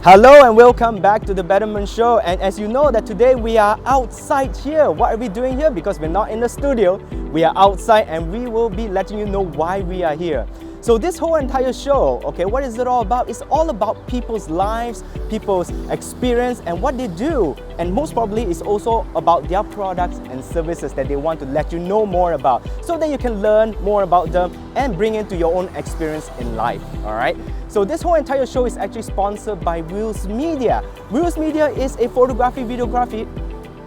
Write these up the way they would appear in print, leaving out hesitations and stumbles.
Hello and welcome back to the Betterment Show. And as you know that today we are outside here. What are we doing here? Because we're not in the studio. We are outside and we will be letting you know why we are here. So this whole entire show, okay, what is it all about? It's all about people's lives, people's experience and what they do. And most probably it's also about their products and services that they want to let you know more about so that you can learn more about them and bring into your own experience in life, all right? So this whole entire show is actually sponsored by Wheels Media. Wheels Media is a videography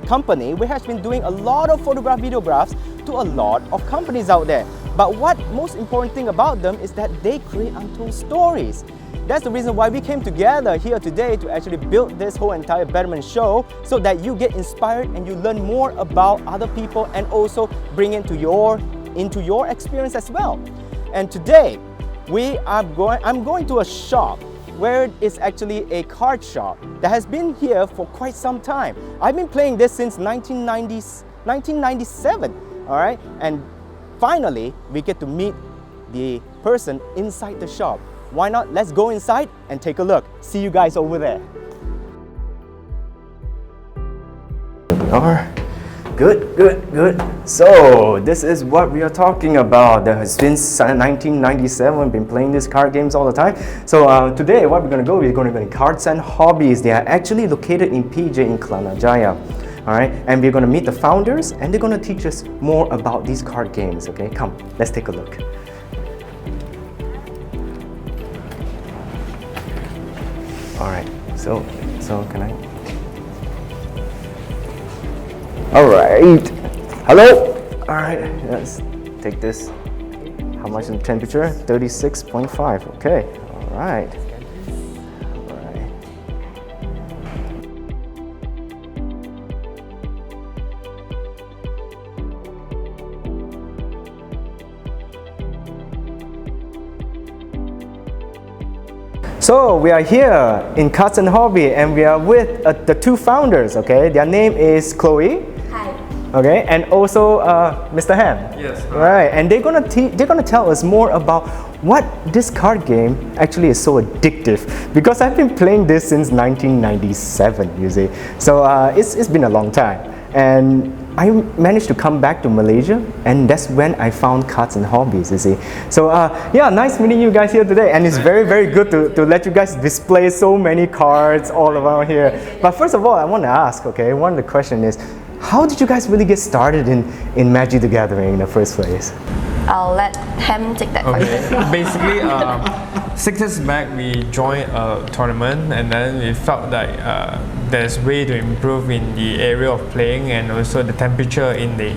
company which has been doing a lot of videographs to a lot of companies out there. But what most important thing about them is that they create untold stories. That's the reason why we came together here today to actually build this whole entire Betterment show so that you get inspired and you learn more about other people and also bring into your experience as well. And today I'm going to a shop where it's actually a card shop that has been here for quite some time. I've been playing this since 1997, all right? And finally, we get to meet the person inside the shop. Why not? Let's go inside and take a look. See you guys over there. Alright. Good. So, this is what we are talking about. There has been 1997, been playing these card games all the time. So, today what we're going to go, we're going to go to Cards and Hobbies. They are actually located in PJ in Kelana Jaya. Alright, and we're going to meet the founders and they're going to teach us more about these card games, okay? Come, let's take a look. Alright, so can I? Alright, hello! Alright, let's take this. How much is the temperature? 36.5, okay, alright. So we are here in Cards and Hobby and we are with the two founders, okay? Their name is Chloe. Hi. Okay, and also Mr. Ham. Yes. Right, and they're gonna tell us more about what this card game actually is so addictive, because I've been playing this since 1997, you see. So it's been a long time. And I managed to come back to Malaysia and that's when I found Cards and Hobbies, you see. So yeah, nice meeting you guys here today, and it's very good to let you guys display so many cards all around here. But first of all, I want to ask, okay, one of the question is, how did you guys really get started in Magic the Gathering in the first place? I'll let Ham take that question. Basically, 6 years back we joined a tournament and then we felt that there's way to improve in the area of playing and also the temperature in the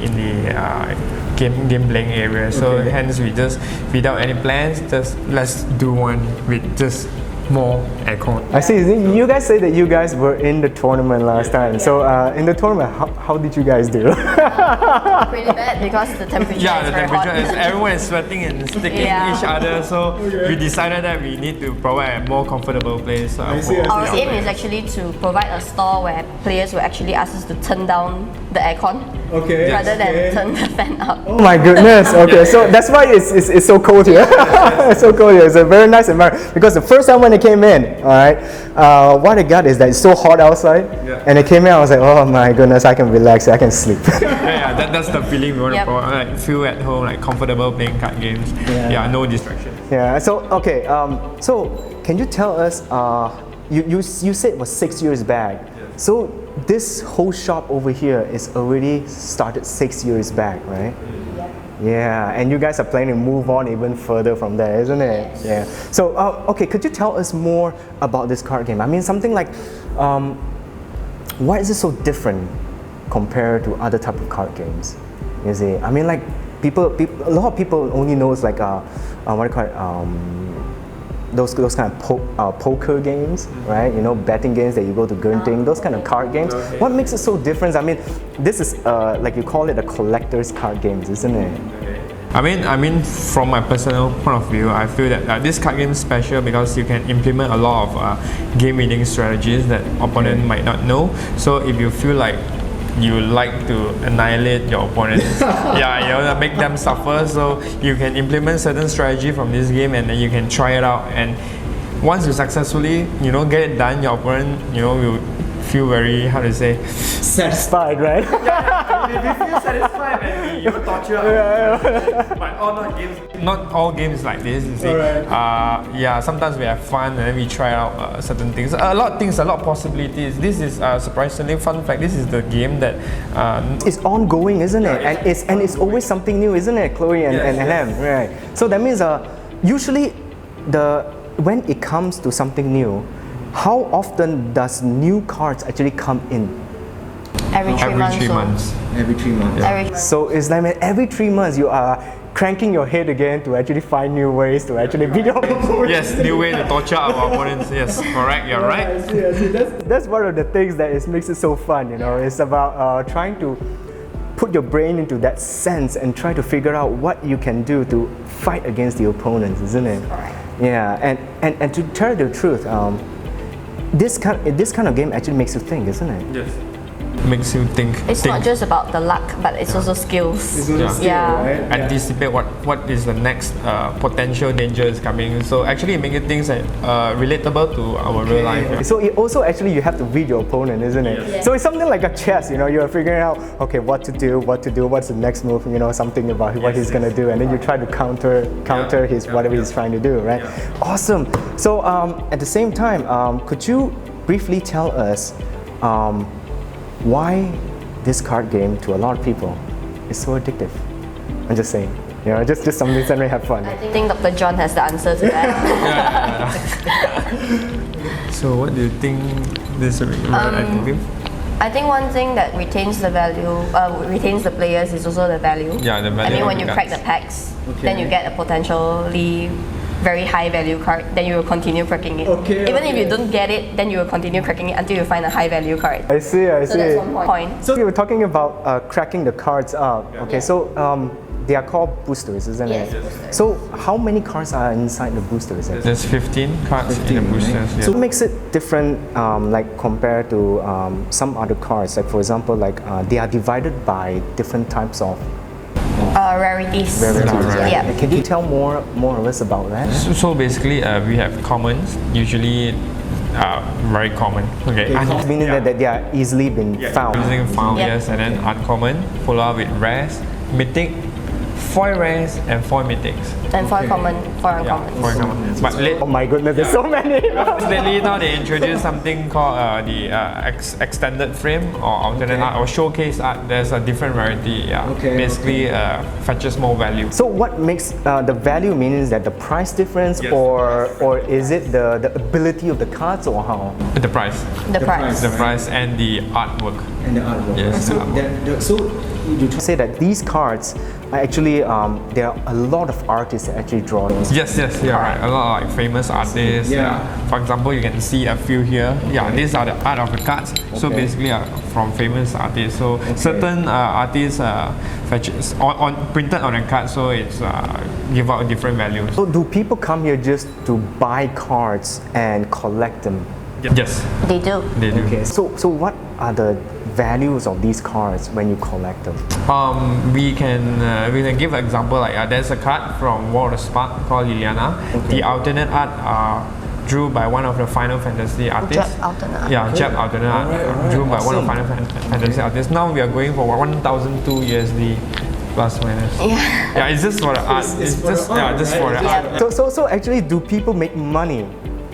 game playing area. So hence we just, without any plans, just let's do one with just more aircon. I see. You guys say that you guys were in the tournament last time. So in the tournament, how did you guys do? Pretty bad because the temperature Yeah, is the very temperature hot. is, everyone is sweating and sticking each other. So we decided that we need to provide a more comfortable place. Our aim is actually to provide a store where players will actually ask us to turn down the aircon rather than turn the fan up. Oh my goodness. Okay, so that's why it's so cold here. It's so cold here. It's a very nice environment because the first time when it came in, all right, what I got is that it's so hot outside, and it came in, I was like, oh my goodness, I can relax, I can sleep. That's the feeling we want to provide, like feel at home, like comfortable playing card games. No distractions. Yeah. So okay. So can you tell us? You said it was 6 years back. So this whole shop over here is already started 6 years back, right? Yeah, and you guys are planning to move on even further from there, isn't it? Yes. Yeah. So, okay, could you tell us more about this card game? I mean, something like, why is it so different compared to other type of card games? You see, I mean, like a lot of people only knows like what do you call it? Those kind of poker games, right? You know, betting games that you go to Genting, those kind of card games. What makes it so different? I mean, this is like you call it a collector's card games, isn't it? I mean, from my personal point of view, I feel that this card game is special because you can implement a lot of game winning strategies that opponent might not know. So if you feel like you like to annihilate your opponents, make them suffer. So you can implement certain strategy from this game, and then you can try it out. And once you successfully, get it done, your opponent, will feel very, how to say, Satisfied, right? if you feel satisfied and you torture. But not all games like this. You see, sometimes we have fun and then we try out certain things. A lot of things, a lot of possibilities. This is surprisingly fun fact. This is the game that it's ongoing, isn't it? And it's always something new, isn't it, Chloe and Ham? Right. So that means usually when it comes to something new, how often does new cards actually come in? Every 3 months. Every 3 months. Yeah. So it's like every 3 months you are cranking your head again to actually find new ways to actually beat your opponents. Yes, new way to torture our opponents. Yes, correct. You're right. I see. That's one of the things that makes it so fun. It's about trying to put your brain into that sense and try to figure out what you can do to fight against the opponents, isn't it? Correct. Yeah, and to tell the truth, this kind of game actually makes you think, isn't it? Yes. Makes you think. It's not just about the luck, but it's also skills. Right? Anticipate what is the next potential danger is coming. So actually it makes you think that relatable to our real life. So it also actually you have to read your opponent, isn't it? Yes. So it's something like a chess. You're figuring out what to do, what's the next move. Something about what he's gonna do, and then you try to counter his whatever he's trying to do. Right? Yeah. Awesome. So at the same time, could you briefly tell us why this card game to a lot of people is so addictive? I'm just saying, just something that may have fun. I think Dr. John has the answer to that. So what do you think this is addictive? I think one thing that retains the value, retains the players is also the value. Yeah, the value. I mean, when you crack the packs, then you get a potentially very high value card, then you will continue cracking it. Even if you don't get it, then you will continue cracking it until you find a high value card. I see. So that's one point. So we were talking about cracking the cards up. Okay, so they are called boosters, isn't it? Yes. So how many cards are inside the boosters? There's 15 cards in the boosters. Right? Yeah. So what makes it different, like compared to some other cards? Like for example, they are divided by different types of rarities. Yeah. Can you tell more or less about that? So basically, we have commons, usually very common. Okay. Meaning that they are easily been found. Easily found, yes, and then uncommon, followed up with rares, mythic, foil rares, and foil mythics. And foil common, foil uncommon. Foil common. But Oh my goodness, there's so many. lately now they introduced something called the extended frame or alternate art or showcase art. There's a different variety. Basically fetches more value. So what makes the value means that the price difference, Yes. or is it the ability of the cards, or how? The price. The price. The price and the artwork. And the artwork. Yes. So you say that these cards are actually there are a lot of artists that actually draw those. Yes, you're right. A lot of like famous artists. For example, you can see a few here. These are the art of the cards. So basically from famous artists. So certain artists fetches printed on a card, so it's give out different values. So do people come here just to buy cards and collect them? Yes, They do. they do. Okay. So what are the values of these cards when you collect them? We can give an example like there's a card from War of the Spark called Liliana. The alternate art drew by one of the Final Fantasy artists. Jeb alternate. Yeah, Jeb alternate art drew by one of Final Fantasy artists. Now we are going for 1,002 USD plus minus. Yeah, it's just for the art. It's just for the art. So actually, do people make money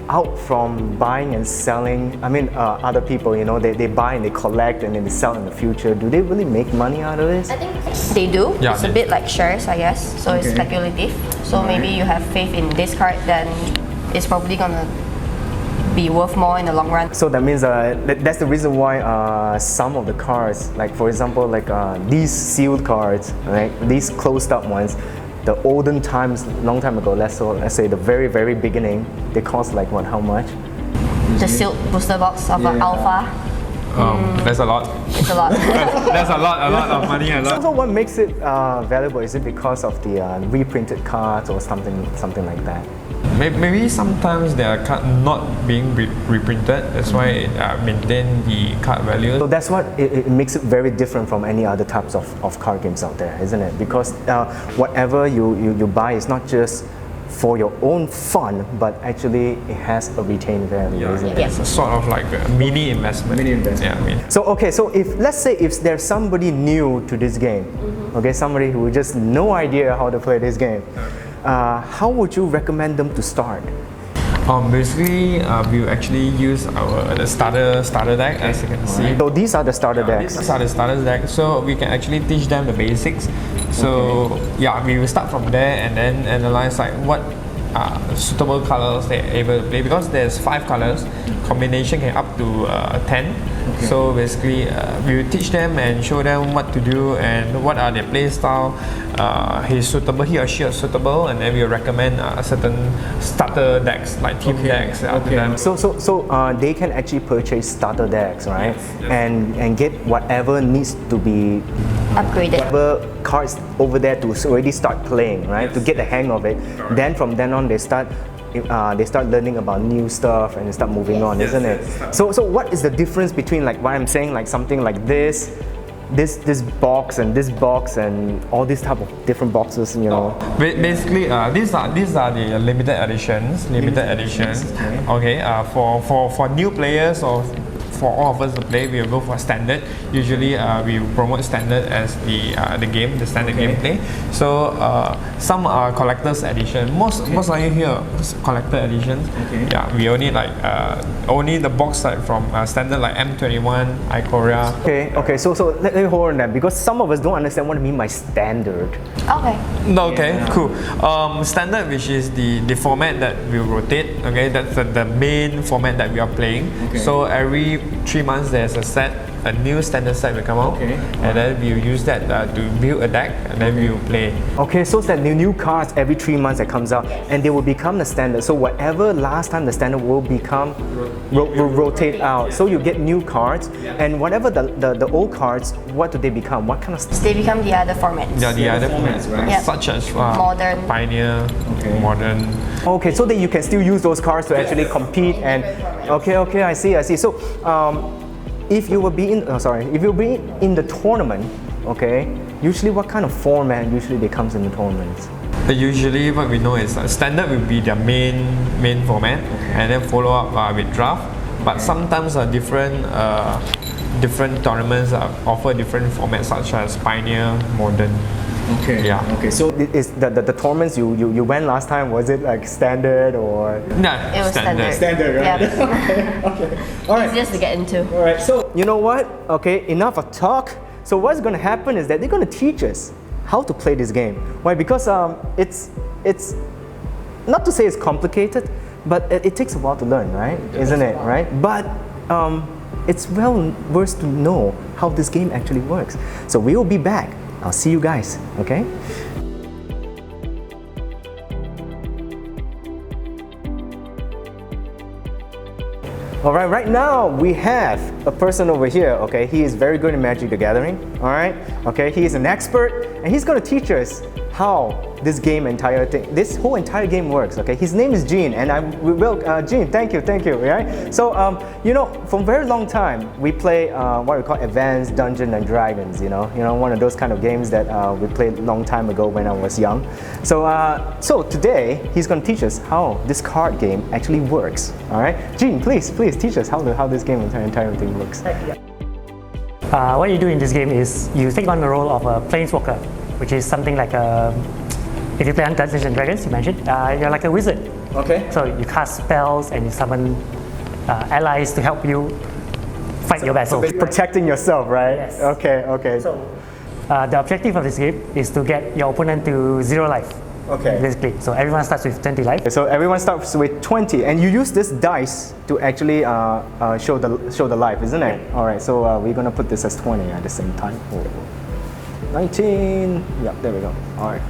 out from buying and selling? I mean, other people, they buy and they collect and then they sell in the future. Do they really make money out of this? I think they do. Yeah, it's a bit like shares, I guess. So it's speculative. So maybe you have faith in this card, then it's probably gonna be worth more in the long run. So that means that's the reason why some of the cards, like for example, like these sealed cards, right? These closed up ones, the olden times, long time ago, let's say the very, very beginning, they cost like what, how much? The sealed booster box of an alpha. That's a lot. It's a lot. That's a lot of money. So what makes it valuable? Is it because of the reprinted cards or something like that? Maybe sometimes they are not being reprinted. That's why it maintain the card value. So that's what it makes it very different from any other types of card games out there, isn't it? Because whatever you buy is not just for your own fun, but actually it has a retained value, isn't it? It's a sort of like a mini investment. Yeah, I mean. So okay, so let's say if there's somebody new to this game, okay, somebody who just no idea how to play this game, how would you recommend them to start? Basically, we actually use the starter deck, as you can see. So these are the starter decks. These are the starter deck, so we can actually teach them the basics. So yeah, we will start from there and then analyze like what suitable colors they're able to play, because there's 5 colors, combination can up to 10. So basically, we will teach them and show them what to do and what are their play style. He or she is suitable, and then we will recommend certain starter decks like team decks to them. So they can actually purchase starter decks, right? Yes. And get whatever needs to be Upgraded. whatever cards over there to already start playing, right? To get the hang of it. Correct. Then from then on they start learning about new stuff and they start moving on, isn't it? So what is the difference between like what I'm saying, like something like this box and this box and all these type of different boxes, you know? Basically, these are the limited editions. Okay. For new players or for all of us to play, we will go for standard. Usually, we promote standard as the standard gameplay. So some are collector's edition. Most likely here collector editions. Yeah, we only like only the box set from standard like M21, Ikoria. Okay. So let me hold on that, because some of us don't understand what I mean by standard. Okay. Okay, cool. Standard, which is the format that we rotate. Okay, that's the main format that we are playing. So every 3 months there's a new standard set will come out, and then we will use that to build a deck, and then we will play. Okay, so it's that new cards every 3 months that comes out, and they will become the standard. So whatever last time the standard will become, will rotate out. So you get new cards, and whatever the old cards, what do they become? What kind of They become the other formats. Yeah, the other formats, right? Yep. Such as Modern. Pioneer, Modern. Okay, so that you can still use those cards to actually compete and okay, I see. So if you will be in the tournament, okay, usually what kind of format usually they comes in the tournaments? Usually what we know is standard will be their main format, and then follow up with draft. But sometimes different tournaments offer different formats, such as Pioneer, Modern. Okay. So is the tournaments you went last time, was it like standard or? No, It was standard. Standard, right? Yep. Okay. All right. Easiest to get into. All right. So you know what? Okay, enough of talk. So what's going to happen is that they're going to teach us how to play this game. Why? Because it's not to say it's complicated, but it takes a while to learn, right? Isn't it? Right? But it's well worth to know how this game actually works. So we will be back. I'll see you guys, okay? All right, right now we have a person over here, okay? He is very good in Magic the Gathering, all right? Okay, he is an expert, and he's gonna teach us how this this whole entire game works, okay? His name is Gene, and Gene, thank you, right? So, for a very long time, we play what we call Advanced Dungeons and Dragons, you know, one of those kind of games that we played a long time ago when I was young. So today, he's gonna teach us how this card game actually works, all right? Gene, please teach us how this game entire thing works. What you do in this game is you take on the role of a planeswalker, which is something like if you play on Dungeons and Dragons, you mentioned, you're like a wizard. Okay. So you cast spells and you summon allies to help you fight your battle. Protecting yourself, right? Yes. Okay. So the objective of this game is to get your opponent to 0 life. Okay. Basically, so everyone starts with 20 life. So everyone starts with 20, and you use this dice to actually show the life, isn't it? All right. So we're gonna put this as 20 at the same time. 19. Yeah, there we go. All right.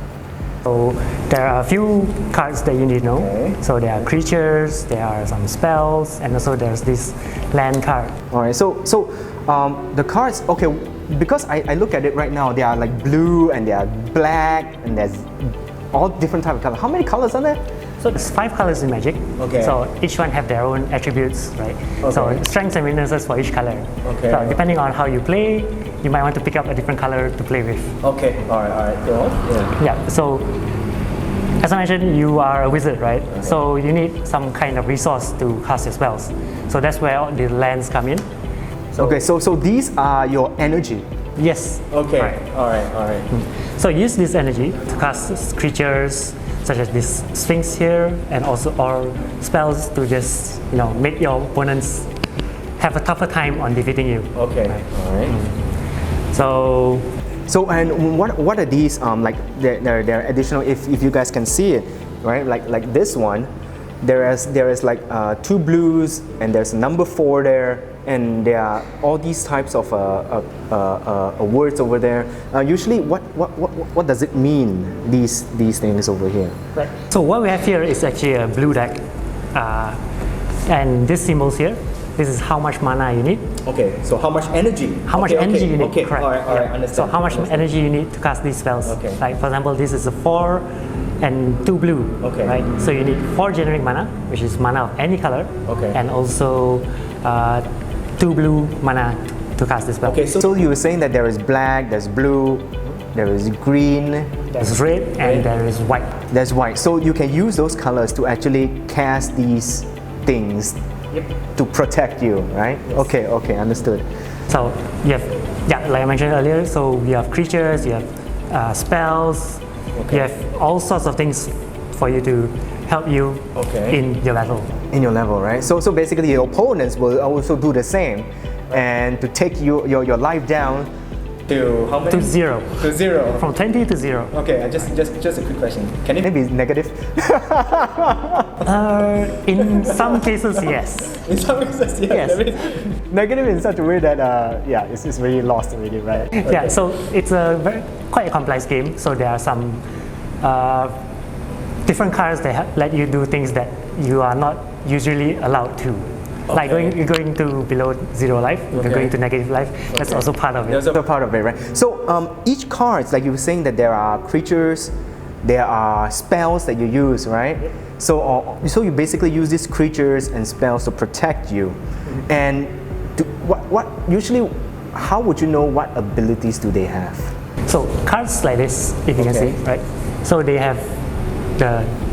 So there are a few cards that you need to know. Okay. So there are creatures, there are some spells, and also there's this land card. All right. So the cards. Okay. Because I look at it right now, they are like blue and they are black and there's all different type of colors. How many colors are there? So there's 5 colors in Magic. Okay. So each one have their own attributes, right? Okay. So strengths and weaknesses for each color. Okay. So depending on how you play, you might want to pick up a different color to play with. Okay. All right. Go on. Yeah. Yeah. So As I mentioned, you are a wizard, right? So you need some kind of resource to cast your spells. So that's where all the lands come in. Okay, so these are your energy. Yes. Okay. Right. All right. So use this energy to cast creatures such as this Sphinx here, and also or spells to just make your opponents have a tougher time on defeating you. Okay. All right. So and what are these? Like they're additional. If you guys can see it, right? Like this one, there is like 2 blues, and there's a number 4 there, and there are all these types of words over there. Usually, what does it mean? These things over here. right. So what we have here is actually a blue deck, and these symbols here. This is how much mana you need. Okay, so how much energy? How much energy you need? Okay, correct. all right, understand. So how much energy you need to cast these spells? Okay. Like for example, this is a 4 and 2 blue. Okay. Right. So you need 4 generic mana, which is mana of any color. Okay. And also 2 blue mana to cast this spell. Okay, so you were saying that there is black, there's blue, there is green, There's red and there is white. there's white. So you can use those colors to actually cast these things to protect you, right? Okay, understood. So you have, like I mentioned earlier, so you have creatures, you have spells, you have all sorts of things for you to help you in your battle. In your level, right? So basically your opponents will also do the same, and to take your life down to how many? To 0. To 0. From 20 to 0. Okay, just a quick question. Can it be negative? In some cases, yes. In some cases, yes. Negative in such a way that it's really lost already, right? Yeah, so it's quite a complex game. So there are some different cards that let you do things that you are not usually allowed to. Like going to below 0 life, going to negative life. That's also part of it. That's also part of it, right? So each card, like you were saying, that there are creatures, there are spells that you use, right? So you basically use these creatures and spells to protect you. And what usually, how would you know what abilities do they have? So cards like this, if you can see, right? So they have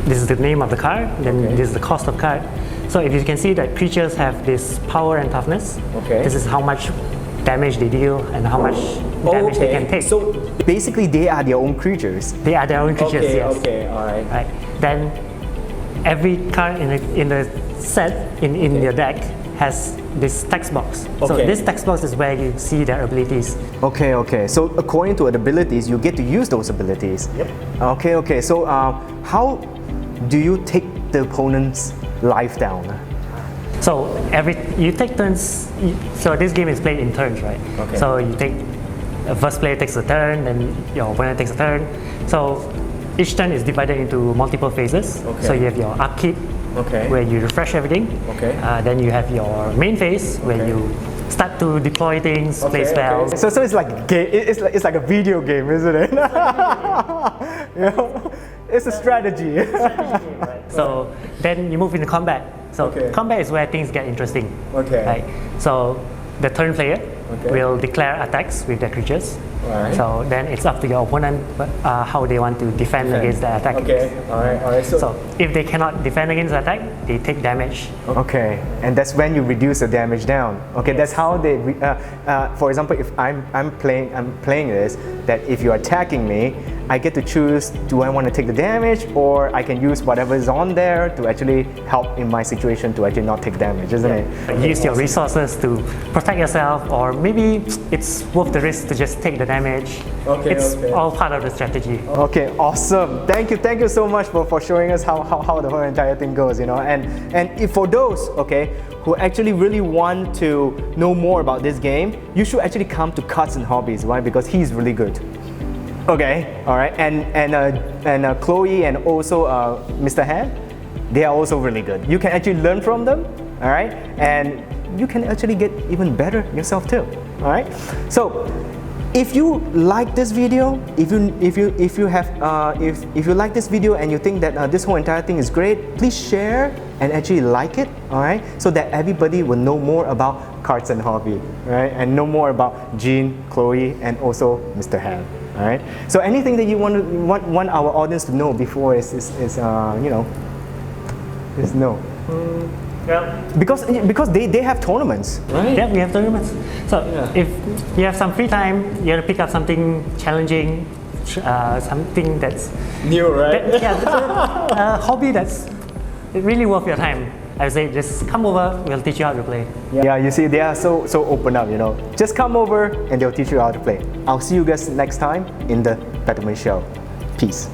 this is the name of the card, then this is the cost of card. So if you can see that creatures have this power and toughness, this is how much damage they deal and how much damage they can take. So basically they are their own creatures. They are their own creatures, yes. Okay, all right. Right. Then every card in the set in your deck has this text box. So this text box is where you see their abilities. Okay. So according to the abilities, you get to use those abilities. Yep. Okay. So how do you take the opponent's life down? So you take turns. So this game is played in turns, right? Okay. So you take first player takes a turn, then your opponent takes a turn. So each turn is divided into multiple phases. So you have your upkeep, where you refresh everything. Then you have your main phase where you start to deploy things, play spells. So it's like it's like a video game, isn't it? It's a strategy. So then you move into combat. So combat is where things get interesting. Right? So the turn player will declare attacks with their creatures. So then it's up to your opponent how they want to defend against the attack. Alright. So if they cannot defend against the attack, they take damage. And that's when you reduce the damage down. That's how they. For example, if I'm playing this, that if you're attacking me, I get to choose: do I want to take the damage, or I can use whatever is on there to actually help in my situation to actually not take damage, isn't it? Use your resources to protect yourself, or maybe it's worth the risk to just take the damage. It's all part of the strategy. Okay, awesome. Thank you so much for showing us how the whole entire thing goes, And if for those, who actually really want to know more about this game, you should actually come to Cards and Hobbies, right? Because he's really good. Alright. And Chloe and also Mr. Han, they are also really good. You can actually learn from them, alright? And you can actually get even better yourself too, alright? So if you like this video, if you like this video and you think that this whole entire thing is great, please share and actually like it, alright? So that everybody will know more about Cards and Hobby, right? And know more about Jean, Chloe, and also Mr. Han. All right. So anything that you want our audience to know before is no. Well, Because they have tournaments, right? yeah, we have tournaments. So if you have some free time, you want to pick up something challenging, something that's New, right? that's a hobby that's really worth your time. I would say just come over, we'll teach you how to play. Yeah, you see, they are so open up, Just come over and they'll teach you how to play. I'll see you guys next time in the Betterment Show. Peace.